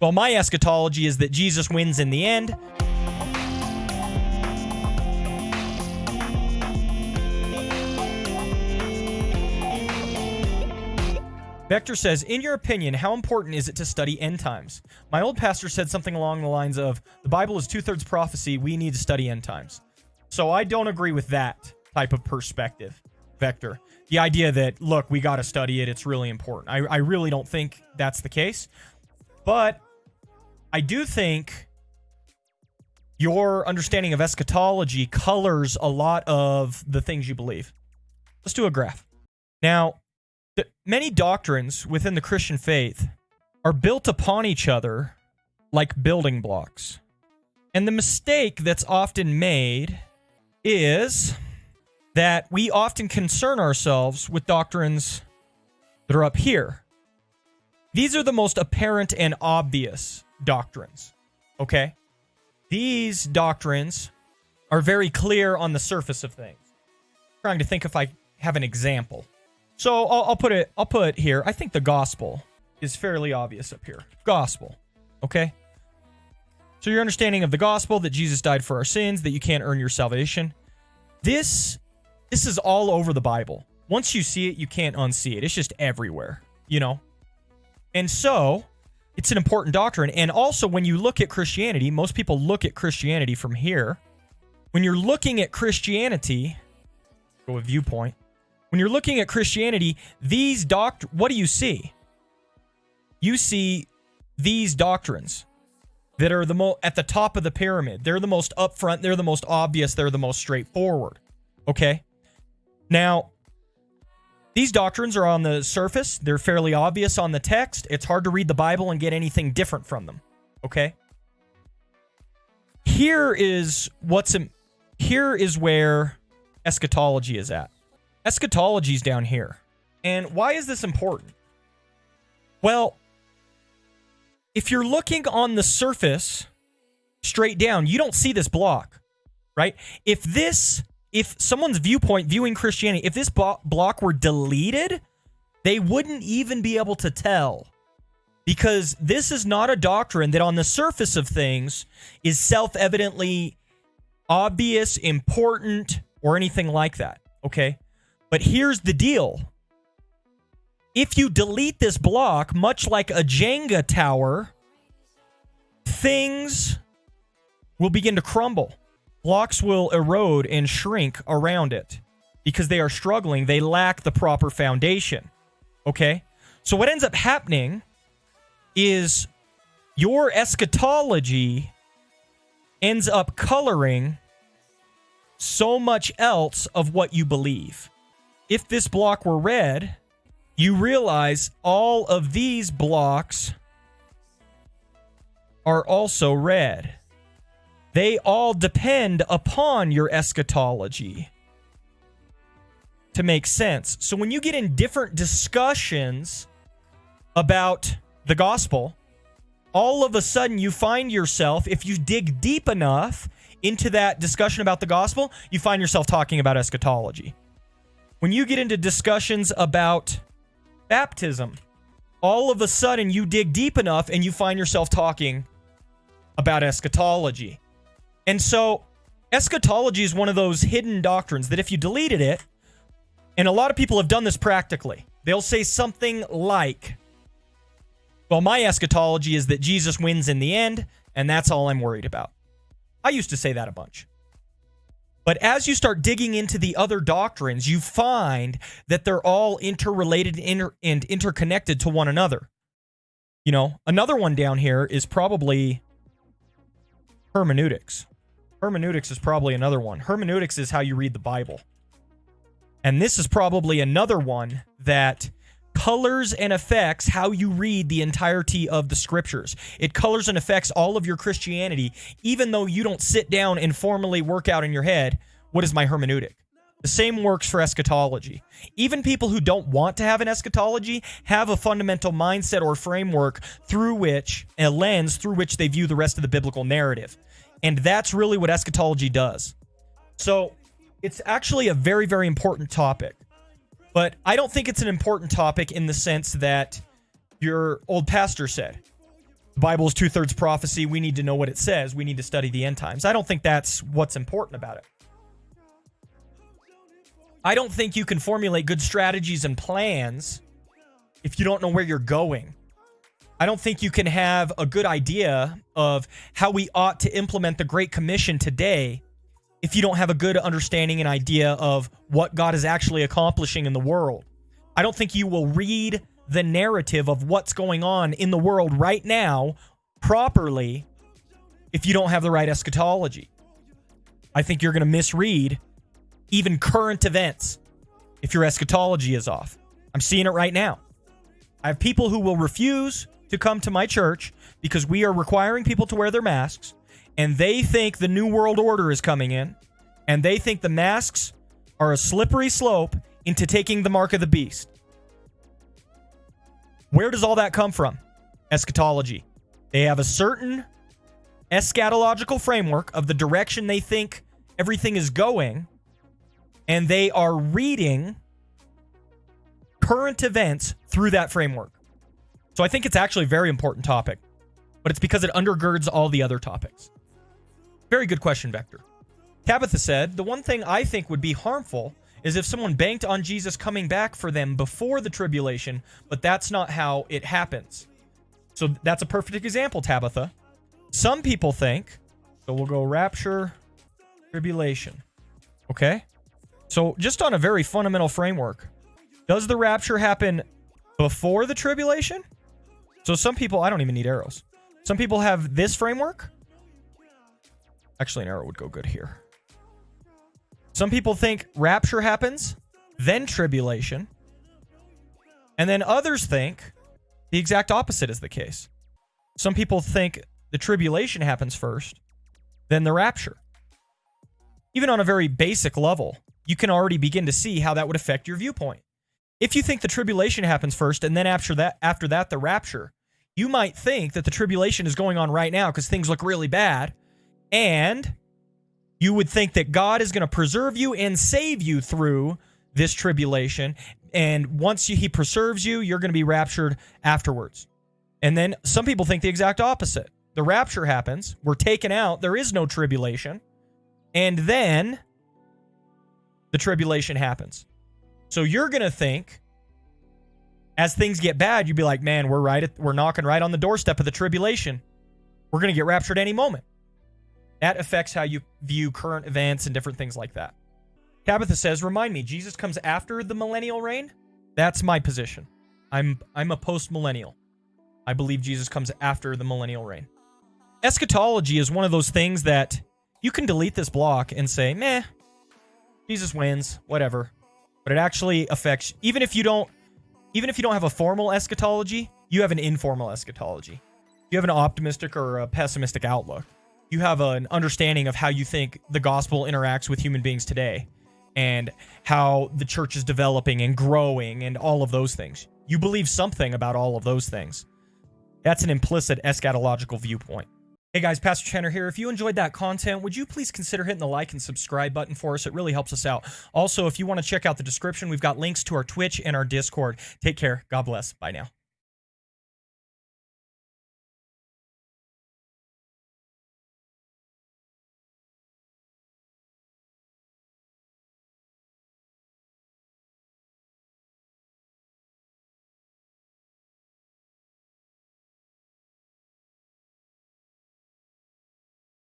Well, my eschatology is that Jesus wins in the end. Vector says, in your opinion, how important is it to study end times? My old pastor said something along the lines of, the Bible is 2/3 prophecy, we need to study end times. So I don't agree with that type of perspective, Vector. The idea that, look, we got to study it, it's really important. I really don't think that's the case. But I do think your understanding of eschatology colors a lot of the things you believe. Let's do a graph. Now, many doctrines within the Christian faith are built upon each other like building blocks. And the mistake that's often made is that we often concern ourselves with doctrines that are up here. These are the most apparent and obvious doctrines, okay? These doctrines are very clear on the surface of things. I'm trying to think if I have an example. So I'll put here. I think the gospel is fairly obvious up here. Gospel, okay? So your understanding of the gospel, that Jesus died for our sins, that you can't earn your salvation. This is all over the Bible. Once you see it, you can't unsee it. It's just everywhere, you know? And so it's an important doctrine. And also when you look at Christianity, most people look at Christianity from here. When you're looking at Christianity, go with viewpoint. When you're looking at Christianity, what do you see? You see these doctrines that are at the top of the pyramid. They're the most upfront, they're the most obvious, they're the most straightforward. Okay? Now, these doctrines are on the surface, they're fairly obvious on the text. It's hard to read the Bible and get anything different from them. Okay? Here is where eschatology is at. Eschatology is down here. And why is this important? Well, if you're looking on the surface straight down, you don't see this block, right? If someone's viewpoint viewing Christianity, if this block were deleted, they wouldn't even be able to tell. Because this is not a doctrine that on the surface of things is self-evidently obvious, important, or anything like that, okay? But here's the deal. If you delete this block, much like a Jenga tower, things will begin to crumble. Blocks will erode and shrink around it because they are struggling. They lack the proper foundation. Okay? So what ends up happening is your eschatology ends up coloring so much else of what you believe. If this block were red, you realize all of these blocks are also red. They all depend upon your eschatology to make sense. So when you get in different discussions about the gospel, all of a sudden you find yourself, if you dig deep enough into that discussion about the gospel, you find yourself talking about eschatology. When you get into discussions about baptism, all of a sudden you dig deep enough and you find yourself talking about eschatology. And so eschatology is one of those hidden doctrines that if you deleted it, and a lot of people have done this practically, they'll say something like, well, my eschatology is that Jesus wins in the end, and that's all I'm worried about. I used to say that a bunch. But as you start digging into the other doctrines, you find that they're all interrelated and interconnected to one another. You know, another one down here is probably hermeneutics. Hermeneutics is probably another one. Hermeneutics is how you read the Bible. And this is probably another one that colors and affects how you read the entirety of the scriptures. It colors and affects all of your Christianity, even though you don't sit down and formally work out in your head, what is my hermeneutic? The same works for eschatology. Even people who don't want to have an eschatology have a fundamental mindset or framework through which, a lens through which they view the rest of the biblical narrative. And that's really what eschatology does. So it's actually a very, very important topic. But I don't think it's an important topic in the sense that your old pastor said. The Bible is two-thirds prophecy. We need to know what it says. We need to study the end times. I don't think that's what's important about it. I don't think you can formulate good strategies and plans if you don't know where you're going. I don't think you can have a good idea of how we ought to implement the Great Commission today if you don't have a good understanding and idea of what God is actually accomplishing in the world. I don't think you will read the narrative of what's going on in the world right now properly if you don't have the right eschatology. I think you're going to misread even current events if your eschatology is off. I'm seeing it right now. I have people who will refuse to come to my church because we are requiring people to wear their masks, and they think the New World Order is coming in, and they think the masks are a slippery slope into taking the mark of the beast. Where does all that come from? Eschatology. They have a certain eschatological framework of the direction they think everything is going, and they are reading current events through that framework. So I think it's actually a very important topic, but it's because it undergirds all the other topics. Very good question, Vector. Tabitha said, the one thing I think would be harmful is if someone banked on Jesus coming back for them before the tribulation, but that's not how it happens. So that's a perfect example, Tabitha. Some people think, so we'll go rapture, tribulation. Okay? So just on a very fundamental framework, does the rapture happen before the tribulation? So some people, I don't even need arrows. Some people have this framework. Actually, an arrow would go good here. Some people think rapture happens, then tribulation. And then others think the exact opposite is the case. Some people think the tribulation happens first, then the rapture. Even on a very basic level, you can already begin to see how that would affect your viewpoint. If you think the tribulation happens first, and then after that, the rapture, you might think that the tribulation is going on right now because things look really bad, and you would think that God is going to preserve you and save you through this tribulation. And once he preserves you, you're going to be raptured afterwards. And then some people think the exact opposite. The rapture happens. We're taken out. There is no tribulation. And then the tribulation happens. So you're going to think as things get bad, you'd be like, man, we're knocking right on the doorstep of the tribulation. We're going to get raptured any moment. That affects how you view current events and different things like that. Tabitha says, remind me, Jesus comes after the millennial reign? That's my position. I'm a post-millennial. I believe Jesus comes after the millennial reign. Eschatology is one of those things that you can delete this block and say, meh, Jesus wins, whatever. But it actually affects, even if you don't have a formal eschatology, you have an informal eschatology. You have an optimistic or a pessimistic outlook. You have an understanding of how you think the gospel interacts with human beings today and how the church is developing and growing and all of those things. You believe something about all of those things. That's an implicit eschatological viewpoint. Hey guys, Pastor Channer here. If you enjoyed that content, would you please consider hitting the like and subscribe button for us? It really helps us out. Also, if you want to check out the description, we've got links to our Twitch and our Discord. Take care. God bless. Bye now.